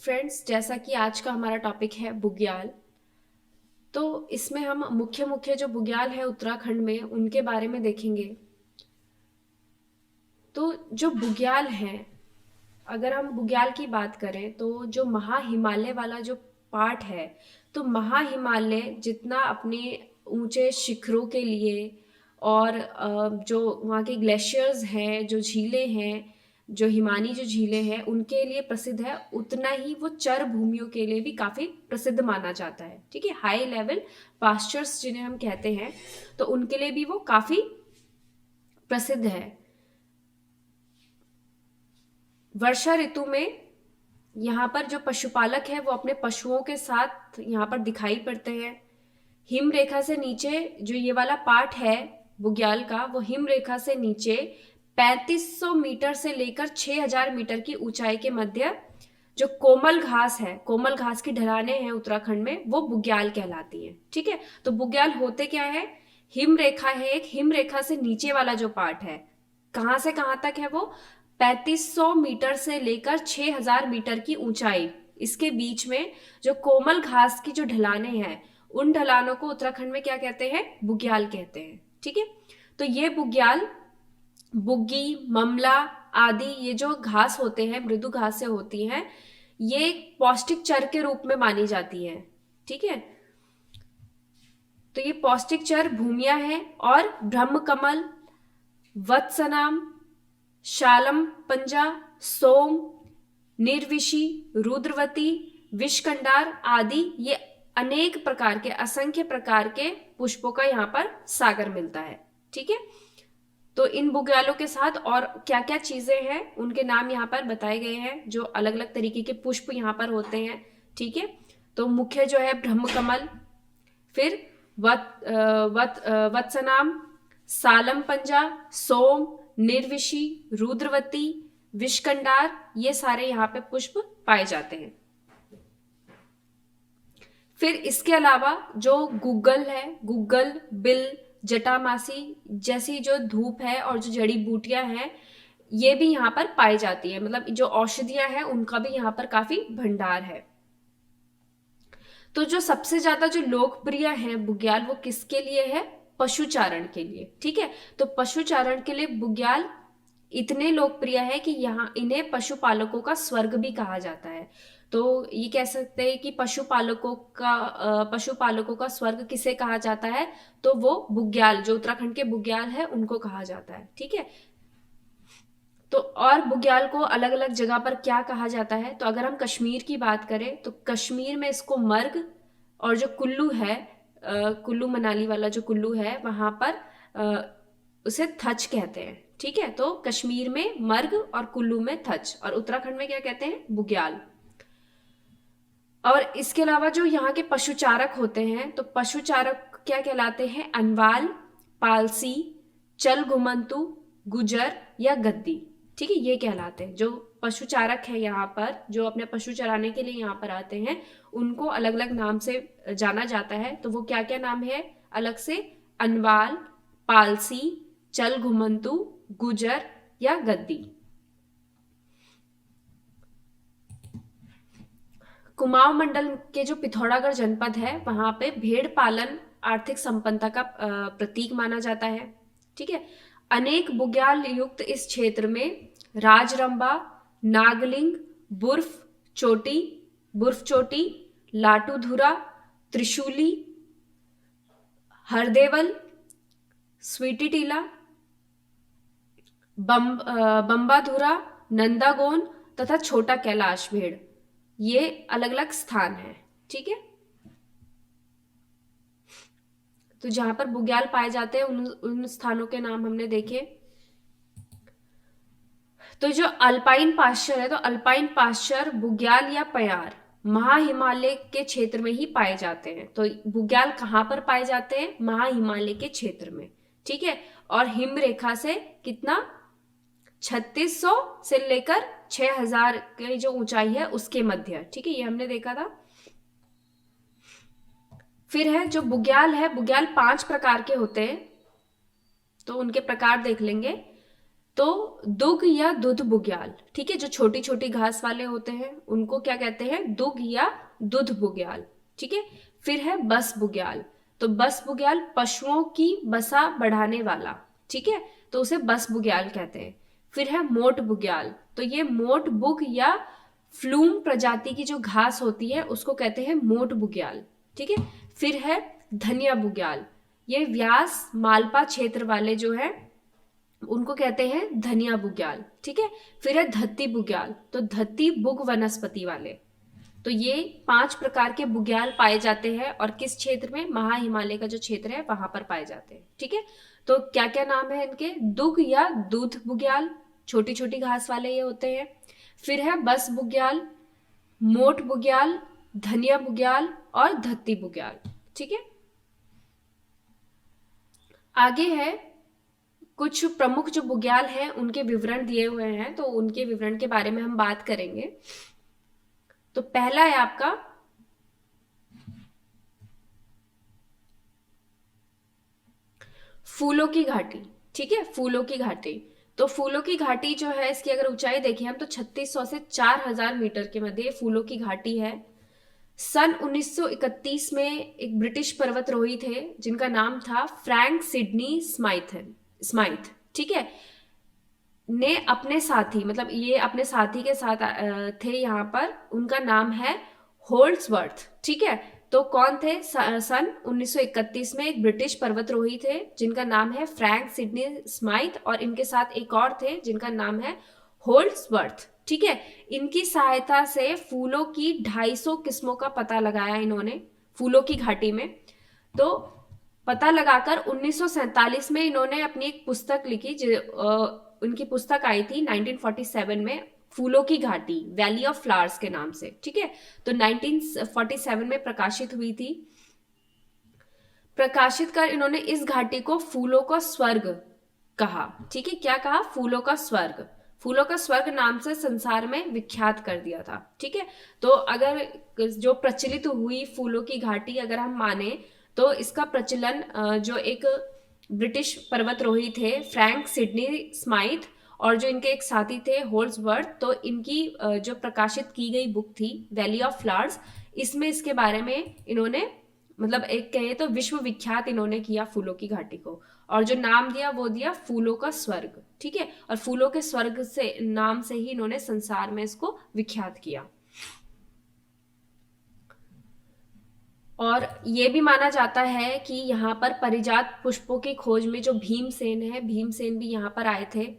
Friends, जैसा कि आज का हमारा टॉपिक है बुग्याल। तो इसमें हम मुख्य मुख्य जो बुग्याल है उत्तराखंड में उनके बारे में देखेंगे। तो जो बुग्याल हैं, अगर हम बुग्याल की बात करें तो जो महा हिमालय वाला जो पार्ट है, तो महा हिमालय जितना अपने ऊंचे शिखरों के लिए और जो वहाँ के ग्लेशियर्स हैं, जो झीलें हैं, जो हिमानी जो झीलें हैं उनके लिए प्रसिद्ध है, उतना ही वो चर भूमियों के लिए भी काफ़ी प्रसिद्ध माना जाता है। ठीक है, हाई लेवल पास्चर्स जिन्हें हम कहते हैं, तो उनके लिए भी वो काफ़ी प्रसिद्ध है। वर्षा ऋतु में यहाँ पर जो पशुपालक है वो अपने पशुओं के साथ यहाँ पर दिखाई पड़ते हैं। हिम रेखा से नीचे जो ये वाला पार्ट है बुग्याल का, वो हिम रेखा से नीचे 3500 मीटर से लेकर 6000 मीटर की ऊंचाई के मध्य जो कोमल घास है, कोमल घास की ढलानें हैं उत्तराखंड में, वो बुग्याल कहलाती हैं। ठीक है, तो बुग्याल होते क्या है? हिम रेखा है, एक हिम रेखा से नीचे वाला जो पार्ट है, कहाँ से कहाँ तक है वो? 3500 मीटर से लेकर 6000 मीटर की ऊंचाई, इसके बीच में जो कोमल घास की जो ढलानें हैं, उन ढलानों को उत्तराखंड में क्या कहते हैं? बुग्याल कहते हैं। ठीक है, तो ये बुग्याल, बुग्गी, ममला आदि ये जो घास होते हैं, मृदु घास से होती हैं, ये पौष्टिक चर के रूप में मानी जाती है। ठीक है, तो ये पौष्टिक चर भूमियां हैं और ब्रह्मकमल, वत्सनाम, शालम पंजा, सोम, निर्विशी, रुद्रवती, विषकंडार आदि ये अनेक प्रकार के, असंख्य प्रकार के पुष्पों का यहाँ पर सागर मिलता है। ठीक है, तो इन बुग्यालों के साथ और क्या क्या चीजें हैं उनके नाम यहाँ पर बताए गए हैं, जो अलग अलग तरीके के पुष्प यहाँ पर होते हैं। ठीक है, तो मुख्य जो है ब्रह्मकमल, फिर वत्सनाम, सालम पंजा, सोम, निर्विशी, रुद्रवती, विषकंडार, ये सारे यहाँ पे पुष्प पाए जाते हैं। फिर इसके अलावा जो गुग्गल है, गुग्गल, बिल, जटामासी जैसी जो धूप है और जो जड़ी बूटियां हैं, ये भी यहाँ पर पाई जाती है। मतलब जो औषधियां हैं उनका भी यहाँ पर काफी भंडार है। तो जो सबसे ज्यादा जो लोकप्रिय है बुग्याल, वो किसके लिए है? पशुचारण के लिए। ठीक है, तो पशुचारण के लिए बुग्याल इतने लोकप्रिय है कि यहाँ इन्हें पशुपालकों का स्वर्ग भी कहा जाता है। तो ये कह सकते हैं कि पशुपालकों का स्वर्ग किसे कहा जाता है? तो वो बुग्याल, जो उत्तराखंड के बुग्याल है, उनको कहा जाता है। ठीक है, तो और बुग्याल को अलग अलग जगह पर क्या कहा जाता है? तो अगर हम कश्मीर की बात करें तो कश्मीर में इसको मर्ग, और जो कुल्लू है, कुल्लू मनाली वाला जो कुल्लू है, वहां पर उसे थच कहते हैं। ठीक है, तो कश्मीर में मर्ग और कुल्लू में थच, और उत्तराखंड में क्या कहते हैं? बुग्याल। और इसके अलावा जो यहाँ के पशुचारक होते हैं, तो पशुचारक क्या कहलाते हैं? अनवाल, पालसी, चल घुमंतु, गुजर या गद्दी। ठीक है, ये कहलाते हैं। जो पशुचारक है यहाँ पर, जो अपने पशु चराने के लिए यहाँ पर आते हैं, उनको अलग अलग नाम से जाना जाता है। तो वो क्या क्या नाम है अलग से? अनवाल, पालसी, चल घुमंतु, गुजर या गद्दी। कुमाऊं मंडल के जो पिथौरागढ़ जनपद है, वहां पे भेड़ पालन आर्थिक संपन्नता का प्रतीक माना जाता है। ठीक है, अनेक बुग्याल युक्त इस क्षेत्र में राजरंबा, नागलिंग, बुर्फ चोटी, लाटूधुरा, त्रिशूली, हरदेवल, स्वीटी टीला, बम्बाधुरा, नंदागोन तथा छोटा कैलाश भेड़, ये अलग अलग स्थान है। ठीक है, तो जहां पर बुग्याल पाए जाते हैं उन स्थानों के नाम हमने देखे। तो जो अल्पाइन पास्चर है, तो अल्पाइन पास्चर बुग्याल या पयार महा हिमालय के क्षेत्र में ही पाए जाते हैं। तो बुग्याल कहाँ पर पाए जाते हैं? महा हिमालय के क्षेत्र में। ठीक है, और हिम रेखा से कितना? 3600 से लेकर 6000 की जो ऊंचाई है उसके मध्य। ठीक है, ये हमने देखा था। फिर है जो बुग्याल है, बुग्याल 5 प्रकार के होते हैं, तो उनके प्रकार देख लेंगे। तो दुग या दुध बुग्याल, ठीक है, जो छोटी छोटी घास वाले होते हैं उनको क्या कहते हैं, दुग या दुध बुग्याल, ठीक है। फिर है बस बुग्याल, तो बस बुग्याल पशुओं की बसा बढ़ाने वाला, ठीक है, तो उसे बस बुग्याल कहते हैं। फिर है मोट बुग्याल, तो ये मोट बुग या फ्लूम प्रजाति की जो घास होती है उसको कहते हैं मोट बुग्याल, ठीक है। फिर है धनिया बुग्याल, ये व्यास मालपा क्षेत्र वाले जो है उनको कहते हैं धनिया बुग्याल, ठीक है। फिर है धत्ती बुग्याल, तो धत्ती बुग वनस्पति वाले। तो ये 5 प्रकार के बुग्याल पाए जाते हैं और किस क्षेत्र में, महा हिमालय का जो क्षेत्र है वहां पर पाए जाते हैं, ठीक है। तो क्या क्या नाम है इनके, दुग या दूध बुग्याल, छोटी छोटी घास वाले ये होते हैं। फिर है बस बुग्याल, मोट बुग्याल, धनिया बुग्याल और धत्ती बुग्याल, ठीक है। आगे है कुछ प्रमुख जो बुग्याल हैं उनके विवरण दिए हुए हैं, तो उनके विवरण के बारे में हम बात करेंगे। तो पहला है आपका फूलों की घाटी, ठीक है, फूलों की घाटी। तो फूलों की घाटी जो है इसकी अगर ऊंचाई देखें हम तो 3600 से 4000 मीटर के मध्य फूलों की घाटी है। सन 1931 में एक ब्रिटिश पर्वतरोही थे जिनका नाम था फ्रैंक सिडनी स्माइथ, ठीक है, ने अपने साथी, मतलब ये अपने साथी के साथ थे यहाँ पर, उनका नाम है होल्ड्सवर्थ, ठीक है। तो कौन थे, सन 1931 में एक ब्रिटिश पर्वतरोही थे जिनका नाम है फ्रैंक सिडनी स्माइथ और इनके साथ एक और थे जिनका नाम है होल्ड्सवर्थ, ठीक है। इनकी सहायता से फूलों की 250 किस्मों का पता लगाया इन्होंने फूलों की घाटी में। तो पता लगाकर 1947 में इन्होंने अपनी एक पुस्तक लिखी, उनकी पुस्तक आई थी 1947 में, फूलों की घाटी वैली ऑफ फ्लावर्स के नाम से, ठीक है। तो 1947 में प्रकाशित हुई थी। प्रकाशित कर इन्होंने इस घाटी को फूलों का स्वर्ग कहा, ठीक है, क्या कहा, फूलों का स्वर्ग, फूलों का स्वर्ग नाम से संसार में विख्यात कर दिया था, ठीक है। तो अगर जो प्रचलित हुई फूलों की घाटी अगर हम माने तो इसका प्रचलन जो एक ब्रिटिश पर्वतरोही थे फ्रैंक सिडनी स्माइथ और जो इनके एक साथी थे होल्ड्सवर्थ, तो इनकी जो प्रकाशित की गई बुक थी वैली ऑफ फ्लावर्स, इसमें इसके बारे में इन्होंने, मतलब एक कहे तो विश्व विख्यात इन्होंने किया फूलों की घाटी को, और जो नाम दिया वो दिया फूलों का स्वर्ग, ठीक है। और फूलों के स्वर्ग से नाम से ही इन्होंने संसार में इसको विख्यात किया। और ये भी माना जाता है कि यहाँ पर परिजात पुष्पों की खोज में जो भीमसेन है, भीमसेन भी यहाँ पर आए थे।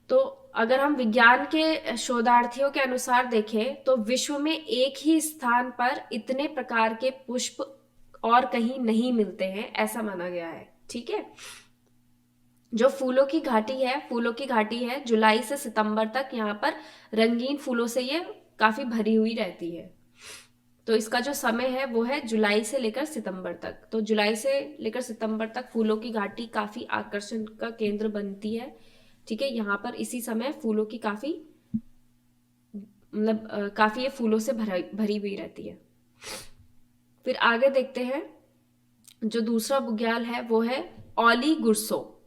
तो अगर हम विज्ञान के शोधार्थियों के अनुसार देखें तो विश्व में एक ही स्थान पर इतने प्रकार के पुष्प और कहीं नहीं मिलते हैं, ऐसा माना गया है, ठीक है। जो फूलों की घाटी है, फूलों की घाटी है जुलाई से सितंबर तक यहाँ पर रंगीन फूलों से ये काफी भरी हुई रहती है। तो इसका जो समय है वो है जुलाई से लेकर सितंबर तक। तो जुलाई से लेकर सितंबर तक फूलों की घाटी काफी आकर्षण का केंद्र बनती है, ठीक है। यहाँ पर इसी समय फूलों की काफी, मतलब काफी ये फूलों से भरी हुई रहती है। फिर आगे देखते हैं, जो दूसरा बुग्याल है वो है ओली गुरसो,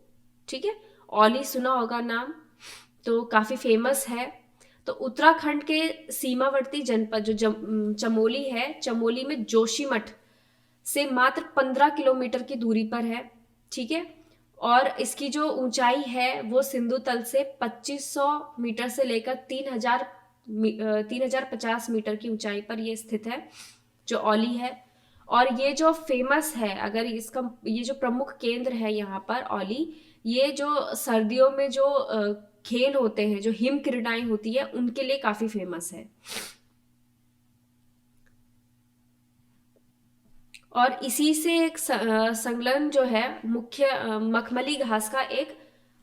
ठीक है। ओली सुना होगा नाम, तो काफी फेमस है। तो उत्तराखंड के सीमावर्ती जनपद जो चमोली है, चमोली में जोशीमठ से मात्र 15 किलोमीटर की दूरी पर है, ठीक है। और इसकी जो ऊंचाई है वो सिंधु तल से 2500 मीटर से लेकर 3050 मीटर की ऊंचाई पर ये स्थित है, जो ओली है। और ये जो फेमस है, अगर इसका ये जो प्रमुख केंद्र है यहाँ पर ओली, ये जो सर्दियों में जो खेल होते हैं, जो हिम क्रीड़ाएं होती है, उनके लिए काफी फेमस है। और इसी से एक संलग्न जो है मुख्य मखमली घास का एक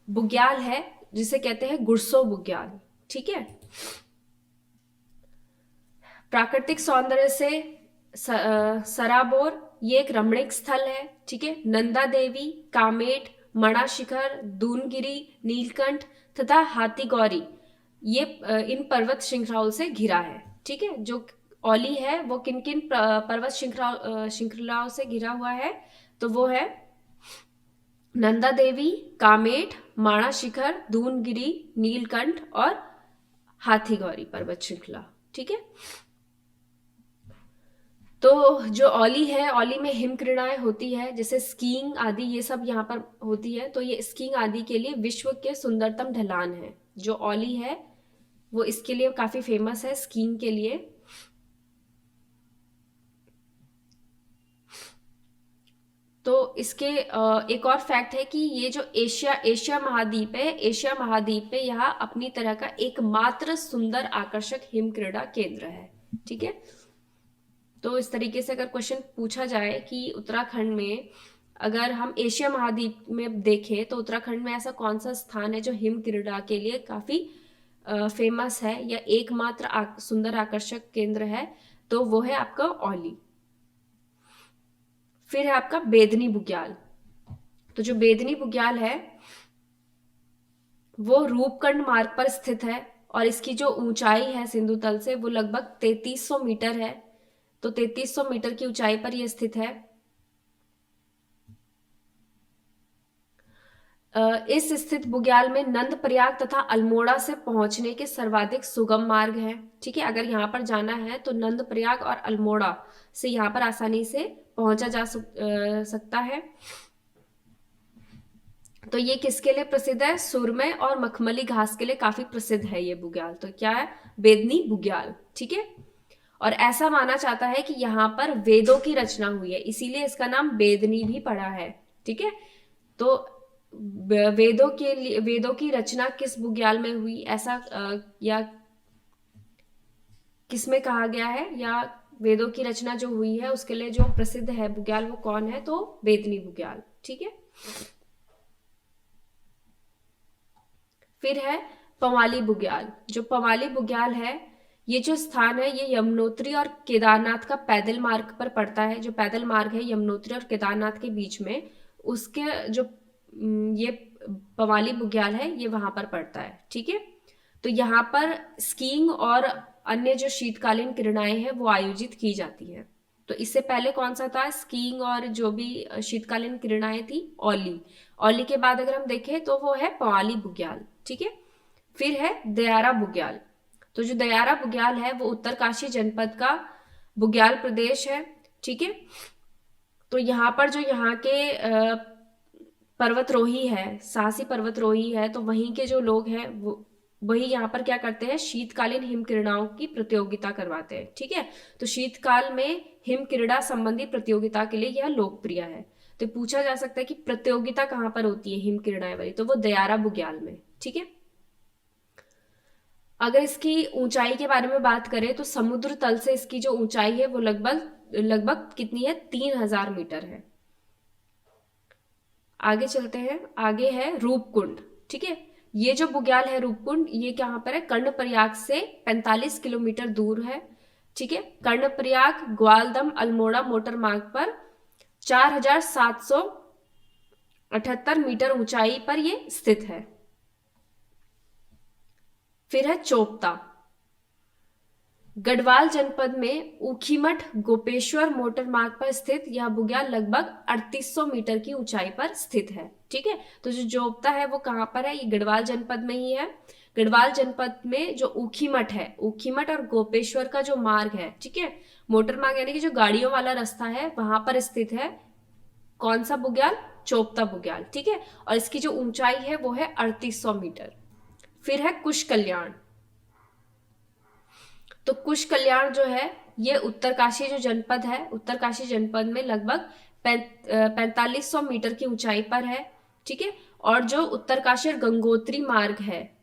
बुग्याल है जिसे कहते हैं गुरसो बुग्याल, ठीक है। प्राकृतिक सौंदर्य से सराबोर ये एक रमणीक स्थल है, ठीक है। नंदा देवी, कामेट, मणा शिखर, दूनगिरी, नीलकंठ तथा हाथी गौरी ये इन पर्वत श्रृंखलाओं से घिरा है, ठीक है। जो ओली है वो किन किन पर्वत श्रृंखलाओं से घिरा हुआ है, तो वो है नंदा देवी, कामेट, माणा शिखर, दूनगिरी, नीलकंठ और हाथी गौरी पर्वत श्रृंखला। ठीक है। तो जो औली है, औली में हिम क्रीड़ाएं होती है, जैसे स्कीइंग आदि, ये सब यहाँ पर होती है। तो ये स्कीइंग आदि के लिए विश्व के सुंदरतम ढलान है। जो औली है वो इसके लिए काफी फेमस है, स्कीइंग के लिए। तो इसके एक और फैक्ट है कि ये जो एशिया एशिया महाद्वीप है, एशिया महाद्वीप पे यह अपनी तरह का एकमात्र सुंदर आकर्षक हिम क्रीड़ा केंद्र है। ठीक है। तो इस तरीके से अगर क्वेश्चन पूछा जाए कि उत्तराखंड में, अगर हम एशिया महाद्वीप में देखें तो उत्तराखंड में ऐसा कौन सा स्थान है जो हिम क्रीड़ा के लिए काफी फेमस है या एकमात्र सुंदर आकर्षक केंद्र है, तो वो है आपका औली। फिर है आपका बेदनी बुग्याल। तो जो बेदनी बुग्याल है वो रूपकुंड मार्ग पर स्थित है और इसकी जो ऊंचाई है सिंधु तल से वो लगभग 3300 मीटर है। तो 3300 मीटर की ऊंचाई पर यह स्थित है। इस स्थित बुग्याल में नंद प्रयाग तथा अल्मोड़ा से पहुंचने के सर्वाधिक सुगम मार्ग हैं। ठीक है। अगर यहाँ पर जाना है तो नंद प्रयाग और अल्मोड़ा से यहाँ पर आसानी से पहुंचा जा सकता है। तो ये किसके लिए प्रसिद्ध है? सुरमई और मखमली घास के लिए काफी प्रसिद्ध है ये बुग्याल। तो क्या है? बेदनी बुग्याल। ठीक है। और ऐसा माना जाता है कि यहाँ पर वेदों की रचना हुई है, इसीलिए इसका नाम बेदनी भी पड़ा है। ठीक है। तो वेदों की रचना किस बुग्याल में हुई, ऐसा या किसमें कहा गया है, या वेदों की रचना जो हुई है उसके लिए जो प्रसिद्ध है बुग्याल वो कौन है? तो बेदनी बुग्याल। ठीक है। फिर है पवाली बुग्याल। जो पवाली बुग्याल है, ये जो स्थान है ये यमुनोत्री और केदारनाथ का पैदल मार्ग पर पड़ता है। जो पैदल मार्ग है यमुनोत्री और केदारनाथ के बीच में, उसके जो ये पवाली बुग्याल है ये वहां पर पड़ता है। ठीक है। तो यहाँ पर स्कीइंग और अन्य जो शीतकालीन क्रीड़ाएं हैं वो आयोजित की जाती हैं। तो इससे पहले कौन सा था? स्कीइंग और जो भी शीतकालीन क्रीड़ाएं थी, औली। औली के बाद अगर हम देखें तो वो है पवाली बुग्याल। ठीक है। फिर है दयारा बुग्याल। तो जो दयारा बुग्याल है वो उत्तरकाशी जनपद का बुग्याल प्रदेश है। ठीक है। तो यहाँ पर जो यहाँ के पर्वतरोही है, साहसी पर्वतरोही है, तो वहीं के जो लोग हैं वो वही यहाँ पर क्या करते हैं? शीतकालीन हिम क्रीड़ाओं की प्रतियोगिता करवाते हैं। ठीक है। तो शीतकाल में हिम क्रीड़ा संबंधी प्रतियोगिता के लिए यह लोकप्रिय है। तो पूछा जा सकता है कि प्रतियोगिता कहाँ पर होती है हिम क्रीड़ाएं वाली, तो वो दयारा बुग्याल में। ठीक है। अगर इसकी ऊंचाई के बारे में बात करें तो समुद्र तल से इसकी जो ऊंचाई है वो लगभग लगभग कितनी है? 3000 मीटर है। आगे चलते हैं। आगे है रूपकुंड। ठीक है। ये जो बुग्याल है रूपकुंड, ये कहाँ पर है? कर्णप्रयाग से 45 किलोमीटर दूर है। ठीक है। कर्णप्रयाग ग्वालदम अल्मोड़ा मोटर मार्ग पर 4778 मीटर ऊंचाई पर ये स्थित है। फिर है चोपता। गढ़वाल जनपद में ऊखीमठ गोपेश्वर मोटर मार्ग पर स्थित यह बुग्याल लगभग 3800 मीटर की ऊंचाई पर स्थित है। ठीक है। तो जो चोपता है वो कहाँ पर है? ये गढ़वाल जनपद में ही है। गढ़वाल जनपद में जो ऊखीमठ है, ऊखीमठ और गोपेश्वर का जो मार्ग है, ठीक है, मोटर मार्ग यानी कि जो गाड़ियों वाला रास्ता है, वहां पर स्थित है कौन सा बुग्याल? चोपता बुग्याल। ठीक है। और इसकी जो ऊंचाई है वो है 3800 मीटर। फिर है कुश कल्याण। तो कुश कल्याण जो है ये उत्तरकाशी जो जनपद है, उत्तरकाशी जनपद में लगभग 4500 मीटर की ऊंचाई पर है। ठीक है। और जो उत्तरकाशी और गंगोत्री मार्ग है,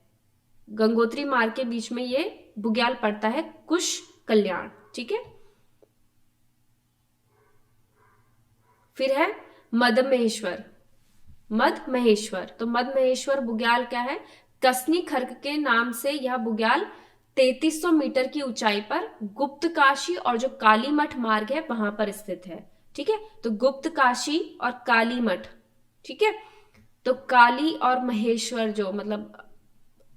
गंगोत्री मार्ग के बीच में ये बुग्याल पड़ता है, कुश कल्याण। ठीक है। फिर है मद महेश्वर। मद महेश्वर। तो मद महेश्वर बुग्याल क्या है? कसनी खर्क के नाम से यह बुग्याल 3300 मीटर की ऊंचाई पर गुप्त काशी और जो काली मठ मार्ग है वहां पर स्थित है। ठीक है। तो गुप्त काशी और काली मठ। ठीक है। तो काली और महेश्वर जो मतलब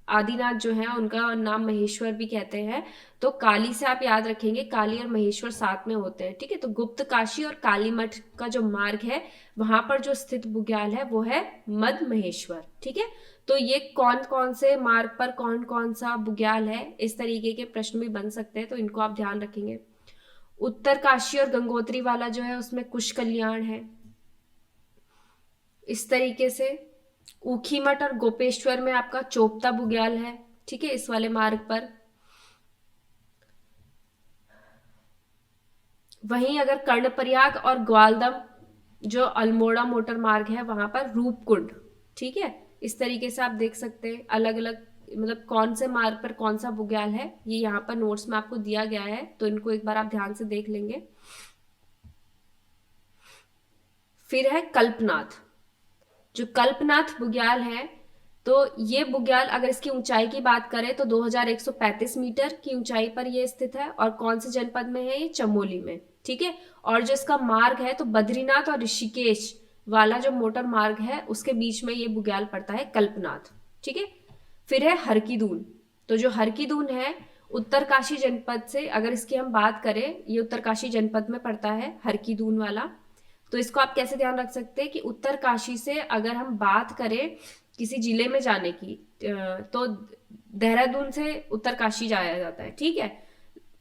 आदिनाथ जो है उनका नाम महेश्वर भी कहते हैं। तो काली से आप याद रखेंगे, काली और महेश्वर साथ में होते हैं, ठीक है। तो गुप्त काशी और काली मठ का जो मार्ग है वहां पर जो स्थित बुग्याल है वो है मद महेश्वर, ठीक है। तो ये कौन कौन से मार्ग पर कौन कौन सा बुग्याल है, इस तरीके के प्रश्न भी बन सकते हैं, तो इनको आप ध्यान रखेंगे। उत्तर काशी और गंगोत्री वाला जो है उसमें कुश कल्याण है, इस तरीके से। ऊखीमठ और गोपेश्वर में आपका चोपता बुग्याल है, ठीक है, इस वाले मार्ग पर। वहीं अगर कर्णप्रयाग और ग्वालदम जो अल्मोड़ा मोटर मार्ग है वहां पर रूपकुंड, ठीक है। इस तरीके से आप देख सकते हैं अलग अलग, मतलब कौन से मार्ग पर कौन सा बुग्याल है, ये यहाँ पर नोट्स में आपको दिया गया है, तो इनको एक बार आप ध्यान से देख लेंगे। फिर है कल्पनाथ। जो कल्पनाथ बुग्याल है, तो ये बुग्याल अगर इसकी ऊंचाई की बात करें तो 2135 मीटर की ऊंचाई पर ये स्थित है, और कौन से जनपद में है, ये चमोली में, ठीक है। और जो इसका मार्ग है तो बद्रीनाथ और ऋषिकेश वाला जो मोटर मार्ग है उसके बीच में ये बुग्याल पड़ता है, कल्पनाथ, ठीक है। फिर है हरकीदून। तो जो हरकीदून है उत्तरकाशी जनपद से अगर इसकी हम बात करें, ये उत्तरकाशी जनपद में पड़ता है हरकीदून वाला। तो इसको आप कैसे ध्यान रख सकते हैं कि उत्तरकाशी से अगर हम बात करें किसी जिले में जाने की, तो देहरादून से उत्तरकाशी जाया जाता है, ठीक है।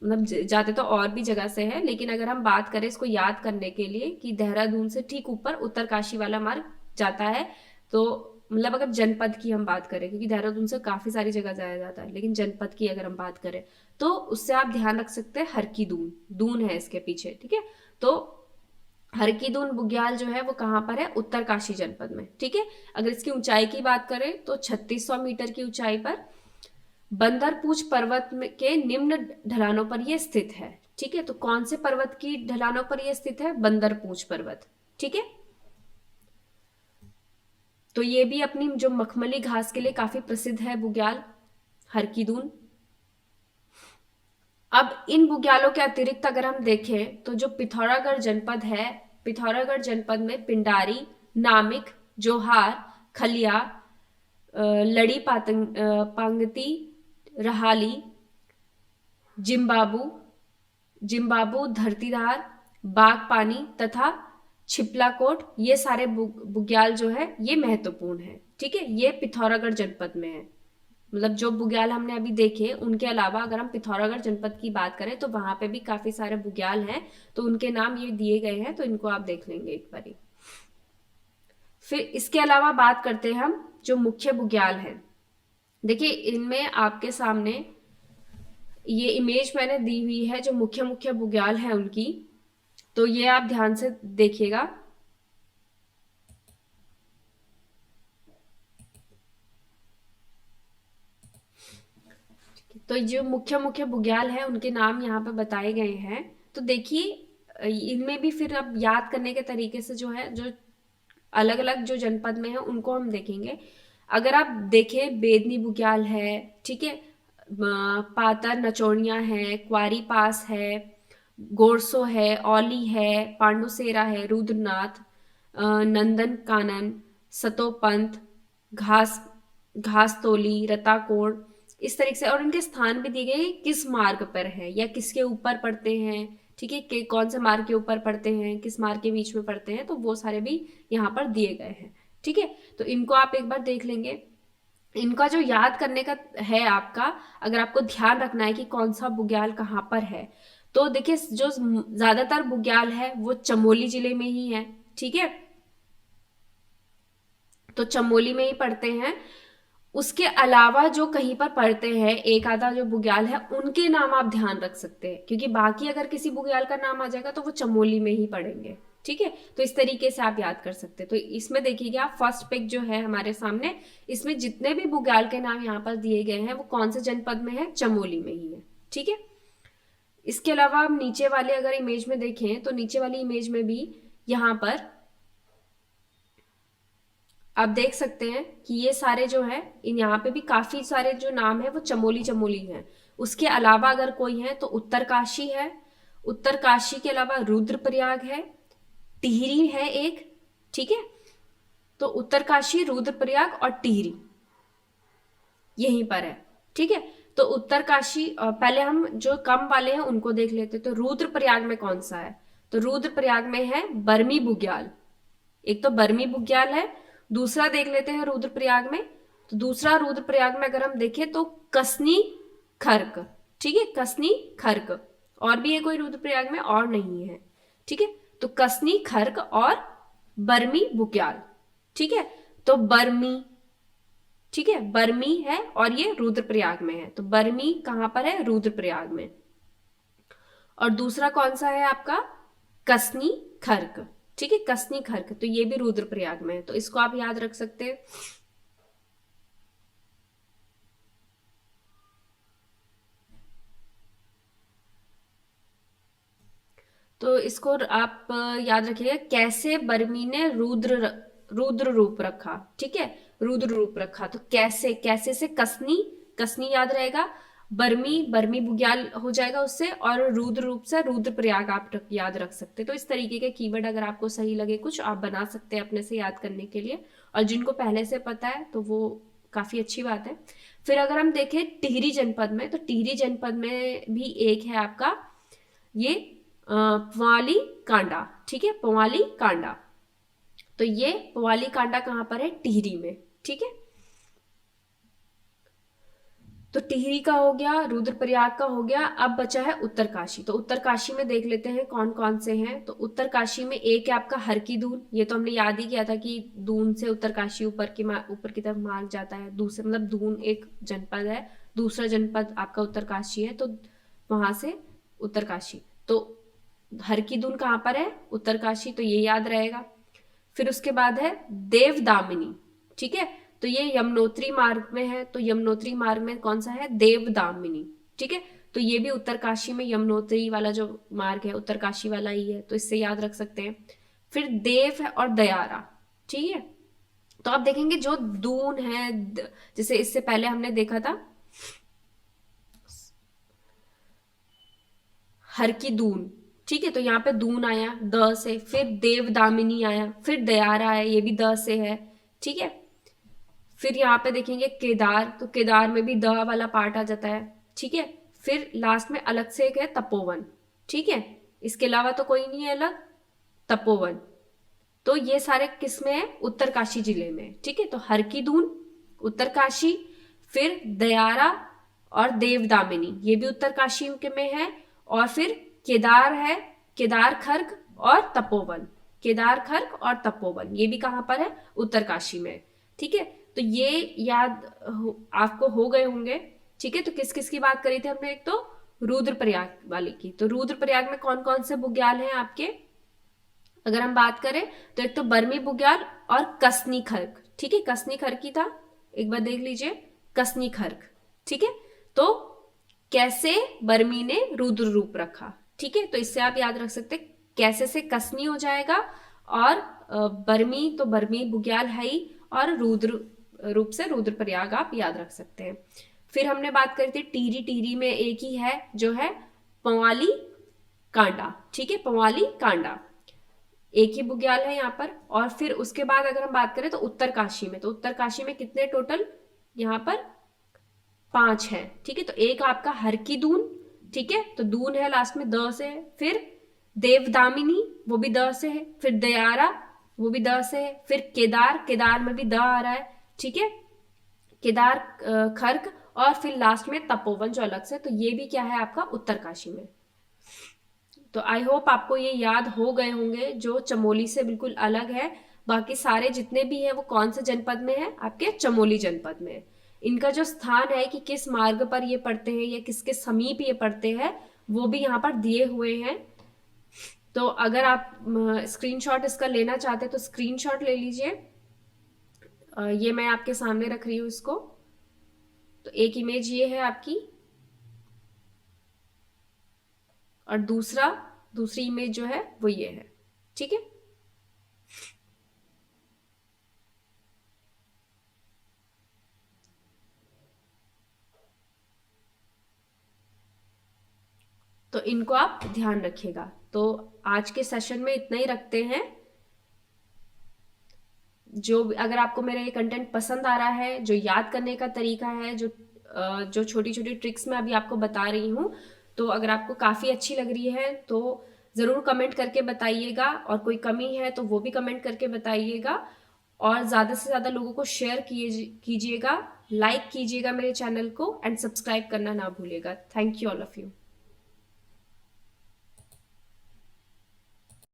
मतलब जाते तो और भी जगह से है, लेकिन अगर हम बात करें इसको याद करने के लिए कि देहरादून से ठीक ऊपर उत्तरकाशी वाला मार्ग जाता है, तो मतलब अगर जनपद की हम बात करें, क्योंकि देहरादून से काफी सारी जगह जाया जाता है, लेकिन जनपद की अगर हम बात करें तो उससे आप ध्यान रख सकते हैं हरकीदून, दून है इसके पीछे, ठीक है। तो हरकीदून बुग्याल जो है वो कहाँ पर है, उत्तरकाशी जनपद में, ठीक है। अगर इसकी ऊंचाई की बात करें तो 3600 मीटर की ऊंचाई पर बंदरपूछ पर्वत के निम्न ढलानों पर यह स्थित है, ठीक है। तो कौन से पर्वत की ढलानों पर यह स्थित है, बंदरपूछ पर्वत, ठीक है। तो ये भी अपनी जो मखमली घास के लिए काफी प्रसिद्ध है बुग्याल हरकीदून। अब इन बुग्यालों के अतिरिक्त अगर हम देखें तो जो पिथौरागढ़ जनपद है, पिथौरागढ़ जनपद में पिंडारी, नामिक, जोहार, खलिया, लड़ी पांगती, रहाली, जिम्बाबू, जिम्बाबू धरतीधार, बागपानी तथा छिपलाकोट, ये सारे बुग्याल जो है ये महत्वपूर्ण है, ठीक है। ये पिथौरागढ़ जनपद में है। मतलब जो बुग्याल हमने अभी देखे उनके अलावा अगर हम पिथौरागढ़ जनपद की बात करें तो वहां पे भी काफी सारे बुग्याल हैं, तो उनके नाम ये दिए गए हैं, तो इनको आप देख लेंगे एक बार। फिर इसके अलावा बात करते हैं हम जो मुख्य बुग्याल हैं। देखिए इनमें आपके सामने ये इमेज मैंने दी हुई है जो मुख्य मुख्य बुग्याल है उनकी, तो ये आप ध्यान से देखिएगा। तो जो मुख्य मुख्य बुग्याल है उनके नाम यहाँ पे बताए गए हैं। तो देखिए इनमें भी फिर अब याद करने के तरीके से जो है, जो अलग अलग जो जनपद में है उनको हम देखेंगे। अगर आप देखें बेदनी बुग्याल है, ठीक है, पातर नचोड़िया है, क्वारी पास है, गोरसो है, औली है, पांडुसेरा है, रुद्रनाथ, नंदन कानन, सतोपंत, घास घासतोली, रताकोण, इस तरीके से। और इनके स्थान भी दिए गए किस मार्ग पर है या किसके ऊपर पड़ते हैं, ठीक है, कि कौन से मार्ग के ऊपर पड़ते हैं, किस मार्ग के बीच में पड़ते हैं, तो वो सारे भी यहाँ पर दिए गए हैं, ठीक है। तो इनको आप एक बार देख लेंगे। इनका जो याद करने का है आपका, अगर आपको ध्यान रखना है कि कौन सा बुग्याल कहाँ पर है, तो देखिए जो ज्यादातर बुग्याल है वो चमोली जिले में ही है, ठीक है। तो चमोली में ही पड़ते हैं। उसके अलावा जो कहीं पर पढ़ते हैं एक आधा जो बुग्याल है उनके नाम आप ध्यान रख सकते हैं, क्योंकि बाकी अगर किसी बुग्याल का नाम आ जाएगा तो वो चमोली में ही पढ़ेंगे, ठीक है। तो इस तरीके से आप याद कर सकते हैं। तो इसमें देखिएगा आप फर्स्ट पिक जो है हमारे सामने, इसमें जितने भी बुग्याल के नाम यहाँ पर दिए गए हैं वो कौन से जनपद में है, चमोली में ही है, ठीक है। इसके अलावा हम नीचे वाले अगर इमेज में देखें तो नीचे वाली इमेज में भी यहाँ पर आप देख सकते हैं कि ये सारे जो है इन यहाँ पे भी काफी सारे जो नाम है वो चमोली चमोली हैं। उसके अलावा अगर कोई है तो उत्तरकाशी है, उत्तरकाशी के अलावा रुद्रप्रयाग है, टिहरी है एक, ठीक है। तो उत्तरकाशी, रुद्रप्रयाग और टिहरी, यहीं पर है। ठीक है, तो उत्तरकाशी पहले हम जो कम वाले हैं उनको देख लेते हैं। तो रुद्रप्रयाग में कौन सा है? तो रुद्रप्रयाग में है बरमी बुग्याल। एक तो बरमी बुग्याल है, दूसरा देख लेते हैं रुद्रप्रयाग में। तो दूसरा रुद्रप्रयाग में अगर हम देखें तो कसनी खर्क। ठीक है, कसनी खर्क। और भी है कोई रुद्रप्रयाग में? और नहीं है। ठीक है, तो कसनी खर्क और बरमी बुग्याल। ठीक है, तो बरमी, ठीक है, बरमी है और ये रुद्रप्रयाग में है। तो बरमी कहां पर है? रुद्रप्रयाग में। और दूसरा कौन सा है आपका? कसनी खर्क। ठीक है, कसनी खर्क, तो ये भी रुद्रप्रयाग में है। तो इसको आप याद रख सकते हैं। तो इसको आप याद रखिएगा, कैसे बर्मी ने रुद्र रूप रखा। ठीक है, रुद्र रूप रखा। तो कैसे, कैसे से कसनी, कसनी याद रहेगा, बर्मी, बर्मी बुग्याल हो जाएगा उससे, और रुद्र रूप से रुद्रप्रयाग आप याद रख सकते हैं। तो इस तरीके के कीवर्ड अगर आपको सही लगे कुछ, आप बना सकते हैं अपने से याद करने के लिए। और जिनको पहले से पता है तो वो काफी अच्छी बात है। फिर अगर हम देखें टिहरी जनपद में, तो टिहरी जनपद में भी एक है आपका ये पवाली कांडा। ठीक है, पवाली कांडा। तो ये पवाली कांडा कहां पर है? टिहरी में। ठीक है, तो टिहरी का हो गया, रुद्रप्रयाग का हो गया। अब बचा है उत्तरकाशी। तो उत्तरकाशी में देख लेते हैं कौन कौन से हैं। तो उत्तरकाशी में एक है आपका हर की दून। ये तो हमने याद ही किया था कि दून से उत्तरकाशी ऊपर की तरफ मार्ग जाता है। दूसरे मतलब दून एक जनपद है, दूसरा जनपद आपका उत्तरकाशी है, तो वहां से उत्तरकाशी। तो हर की दून कहाँ पर है? उत्तरकाशी, तो ये याद रहेगा। फिर उसके बाद है देवदामिनी। ठीक है, तो ये यमुनोत्री मार्ग में है। तो यमुनोत्री मार्ग में कौन सा है? देवदामिनी। ठीक है, तो ये भी उत्तरकाशी में, यमुनोत्री वाला जो मार्ग है उत्तरकाशी वाला ही है, तो इससे याद रख सकते हैं। फिर देव है और दयारा। ठीक है, तो आप देखेंगे जो दून है, जैसे इससे पहले हमने देखा था हर की दून। ठीक है, तो यहाँ पे दून आया द से, फिर देवदामिनी आया, फिर दयारा है, ये भी द से है। ठीक है, फिर यहाँ पे देखेंगे केदार, तो केदार में भी द वाला पार्ट आ जाता है। ठीक है, फिर लास्ट में अलग से एक है तपोवन। ठीक है, इसके अलावा तो कोई नहीं है अलग, तपोवन। तो ये सारे किस में है? उत्तरकाशी जिले में। ठीक है, तो हर की दून उत्तरकाशी, फिर दयारा और देवदामिनी ये भी उत्तरकाशी के में है, और फिर केदार है, केदार खर्क और तपोवन। केदार खर्क और तपोवन ये भी कहां पर है? उत्तरकाशी में। ठीक है, तो ये याद आपको हो गए होंगे। ठीक है, तो किस किस की बात करी थी हमने? एक तो रुद्रप्रयाग वाले की। तो रुद्रप्रयाग में कौन कौन से बुग्याल हैं आपके? अगर हम बात करें तो एक तो बर्मी बुग्याल और कसनी खर्क। ठीक है, कसनी खर्क की था, एक बार देख लीजिए, कसनी खर्क। ठीक है, तो कैसे बर्मी ने रुद्र रूप रखा। ठीक है, तो इससे आप याद रख सकते हैं, कैसे से कसनी हो जाएगा, और बर्मी तो बर्मी बुग्याल है ही, और रुद्र रूप से रुद्रप्रयाग आप याद रख सकते हैं। फिर हमने बात करी थी टिहरी। टिहरी में एक ही है जो है पवाली कांडा। ठीक है, पवाली कांडा एक ही बुग्याल है यहाँ पर। और फिर उसके बाद अगर हम बात करें तो उत्तरकाशी में, तो उत्तरकाशी में कितने टोटल? यहाँ पर 5 है। ठीक है, तो एक आपका हर की दून। ठीक है, तो दून है लास्ट में द से है। फिर देवदामिनी वो भी द से है। फिर दयारा वो भी द से है। फिर केदार, केदार में भी द आ रहा है। ठीक है, केदार खर्क, और फिर लास्ट में तपोवन जो अलग से। तो ये भी क्या है आपका? उत्तरकाशी में। तो आई होप आपको ये याद हो गए होंगे, जो चमोली से बिल्कुल अलग है। बाकी सारे जितने भी हैं वो कौन से जनपद में है? आपके चमोली जनपद में। इनका जो स्थान है कि किस मार्ग पर ये पड़ते हैं या किसके समीप ये पड़ते हैं, वो भी यहाँ पर दिए हुए हैं। तो अगर आप स्क्रीनशॉट इसका लेना चाहते हैं तो स्क्रीनशॉट ले लीजिए। ये मैं आपके सामने रख रही हूँ इसको। तो एक इमेज ये है आपकी, और दूसरी इमेज जो है वो ये है। ठीक है, तो इनको आप ध्यान रखिएगा। तो आज के सेशन में इतना ही रखते हैं। जो अगर आपको मेरा ये कंटेंट पसंद आ रहा है, जो याद करने का तरीका है, जो छोटी छोटी ट्रिक्स मैं अभी आपको बता रही हूँ, तो अगर आपको काफ़ी अच्छी लग रही है तो ज़रूर कमेंट करके बताइएगा, और कोई कमी है तो वो भी कमेंट करके बताइएगा, और ज़्यादा से ज़्यादा लोगों को शेयर कीजिएगा, लाइक कीजिएगा मेरे चैनल को, एंड सब्सक्राइब करना ना भूलिएगा। Thank you all of you.